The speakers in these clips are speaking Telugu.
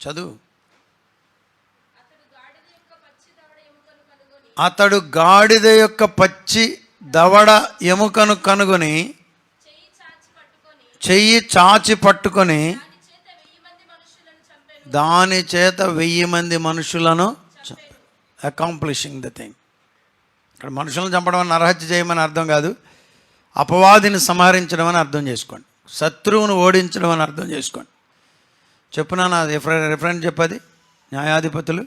చదువు. అతడు గాడిద యొక్క పచ్చి దవడ ఎముకను కనుగొని చెయ్యి చాచి పట్టుకొని దాని చేత 1000 మంది మనుషులను అకాంప్లిషింగ్ ద థింగ్. ఇక్కడ మనుషులను చంపడం అని నరహత్య చేయమని అర్థం కాదు, అపవాదిని సంహరించడం అని అర్థం చేసుకోండి, శత్రువును ఓడించడం అని అర్థం చేసుకోండి. చెప్పునా నా రిఫరెన్స్ చెప్పది. న్యాయాధిపతులు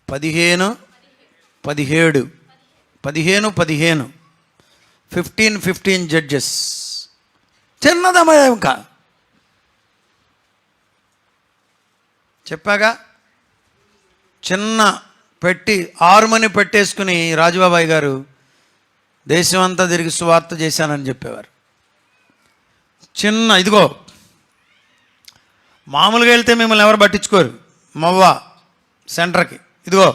15:17 15 జడ్జెస్. చిన్నదమయ ఇంకా చెప్పాగా, చిన్న పెట్టి ఆరుమని పెట్టేసుకుని రాజుబాబాయ్ గారు దేశం అంతా తిరిగి సువార్త చేశానని చెప్పేవారు. చిన్న ఇదిగో మామూలుగా వెళ్తే మిమ్మల్ని ఎవరు పట్టించుకోరు. మవ్వ సెంటర్కి ఇదిగో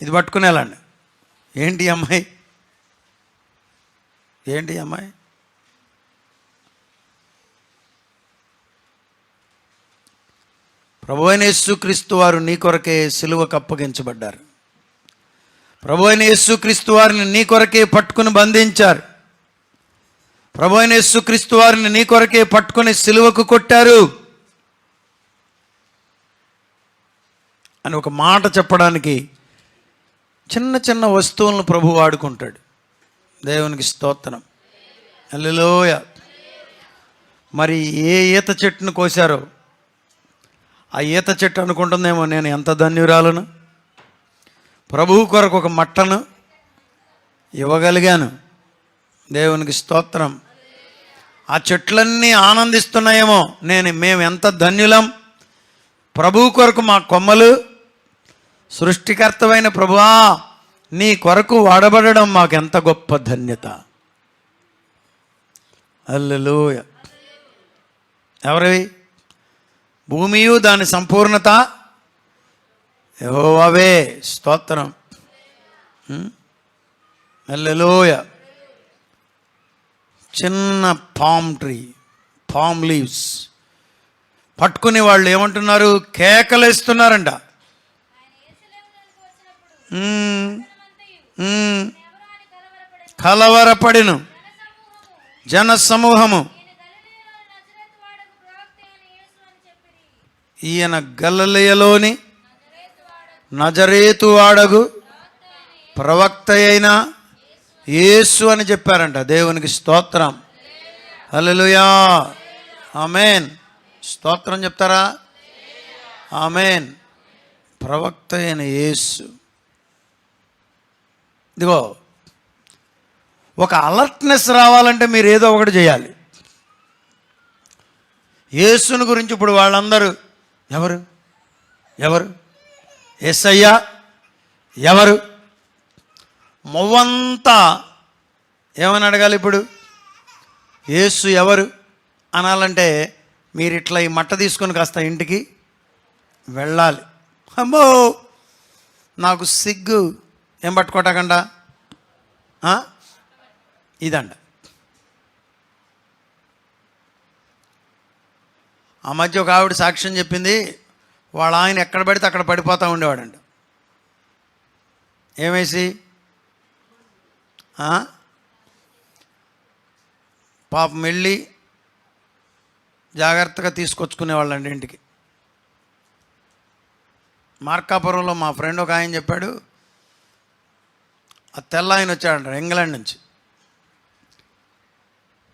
ఇది పట్టుకుని వెళ్ళండి. ఏంటి అమ్మాయి, ఏంటి అమ్మాయి, ప్రభువైన యేసుక్రీస్తు వారు నీ కొరకే సిలువకు అప్పగించబడ్డారు. ప్రభువైన యేసుక్రీస్తు వారిని నీ కొరకే పట్టుకుని బంధించారు. ప్రభువైన యేసుక్రీస్తు వారిని నీ కొరకే పట్టుకుని సిలువకు కొట్టారు అని ఒక మాట చెప్పడానికి చిన్న చిన్న వస్తువులను ప్రభు వాడుకుంటాడు. దేవునికి స్తోత్రం, హల్లెలూయా. మరి ఏ ఈత చెట్టును కోసారో ఆ ఈత చెట్టు అనుకుంటుందేమో నేను ఎంత ధన్యురాలను, ప్రభువు కొరకు ఒక మట్టను ఇవ్వగలిగాను. దేవునికి స్తోత్రం. ఆ చెట్లన్నీ ఆనందిస్తున్నాయేమో, మేము ఎంత ధన్యులం, ప్రభువు కొరకు మా కొమ్మలు సృష్టికర్తమైన ప్రభువా నీ కొరకు వాడబడడం మాకెంత గొప్ప ధన్యత. హల్లెలూయా. ఎవరివి? భూమియు దాని సంపూర్ణత యెహోవావే. స్తోత్రం, హల్లెలూయా. చిన్న పామ్ ట్రీ, పామ్ లీవ్స్ పట్టుకుని వాళ్ళు ఏమంటున్నారు, కేకలేస్తున్నారంట. కలవరపడిను జన సమూహము, ఈయన గలిలయలోని నజరేతు వాడగు ప్రవక్త అయిన యేసు అని చెప్పారంట. దేవునికి స్తోత్రం, హల్లెలూయా, ఆమేన్. స్తోత్రం చెప్తారా? ఆమేన్. ప్రవక్త అయిన యేసు. ఇదిగో ఒక అలర్ట్నెస్ రావాలంటే మీరు ఏదో ఒకటి చేయాలి. యేసుని గురించి ఇప్పుడు వాళ్ళందరూ ఎవరు ఎవరు యేసయ్య ఎవరు, మొవ్వంతా ఏమని అడగాలి ఇప్పుడు? యేసు ఎవరు అనాలంటే మీరు ఇట్లా ఈ మట్ట తీసుకొని కాస్త ఇంటికి వెళ్ళాలి. అమ్మో నాకు సిగ్గు, ఏం పట్టుకోటాకండా ఇదండ. ఆ మధ్య ఒక ఆవిడ సాక్ష్యం చెప్పింది, వాళ్ళ ఆయన ఎక్కడ పడితే అక్కడ పడిపోతూ ఉండేవాడంట. ఏమేసి పాపం వెళ్ళి జాగ్రత్తగా తీసుకొచ్చుకునేవాళ్ళండి ఇంటికి. మార్కాపురంలో మా ఫ్రెండ్ ఒక ఆయన చెప్పాడు, ఆ తెల్ల ఆయన వచ్చాడంట ఇంగ్లాండ్ నుంచి.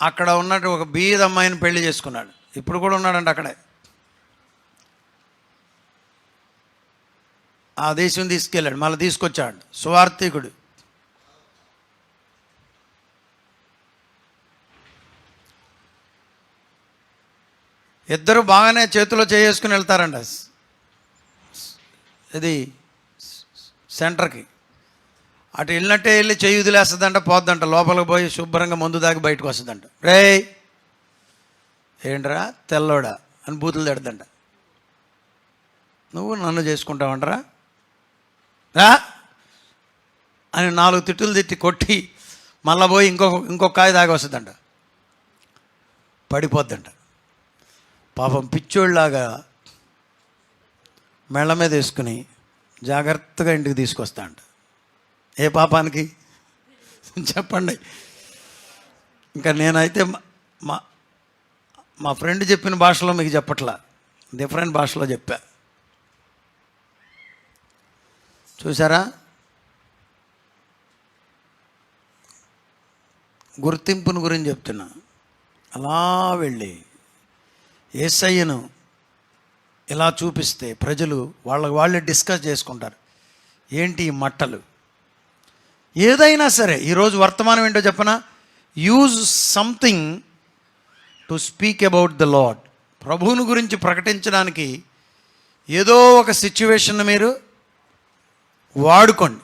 అక్కడ ఉన్నట్టు ఒక బీద అమ్మాయిని పెళ్లి చేసుకున్నాడు. ఇప్పుడు కూడా ఉన్నాడంట అక్కడే. ఆ దేశం తీసుకెళ్ళాడు, మళ్ళీ తీసుకొచ్చాడు. సువార్థికుడు. ఇద్దరు బాగానే చేతిలో చేసుకుని వెళ్తారంట ఇది సెంటర్కి. అటు వెళ్ళినట్టే వెళ్ళి చెయ్యి వదిలేస్తుందంట, పోద్దంట. లోపలికి పోయి శుభ్రంగా మందు దాకా బయటకు వస్తుందంట. రే ఏంట్రా తెల్లోడా అని బూతులు తిడదంట. నువ్వు నన్ను చేసుకుంటావంటరా రా అని 4 తిట్టులు తిట్టి కొట్టి మళ్ళీ పోయి ఇంకొక కాయ దాకా వస్తుందంట. పడిపోద్దంట. పాపం పిచ్చోళ్ళలాగా మెళ్ళ మీద వేసుకుని జాగ్రత్తగా ఇంటికి తీసుకొస్తా అంట. ఏ పాపానికి చెప్పండి. ఇంకా నేనైతే మా ఫ్రెండ్ చెప్పిన భాషలో మీకు చెప్పట్లా, డిఫరెంట్ భాషలో చెప్పా. చూసారా, గుర్తింపుని గురించి చెప్తున్నా. అలా వెళ్ళి యేసయ్యను ఇలా చూపిస్తే ప్రజలు వాళ్ళే డిస్కస్ చేసుకుంటారు. ఏంటి ఈ మట్టలు? ఏదైనా సరే ఈరోజు వర్తమానం ఏంటో చెప్పనా, use something to speak about the lord. ప్రభువుని గురించి ప్రకటించడానికి ఏదో ఒక సిచ్యువేషన్ మీరు వాడుకోండి.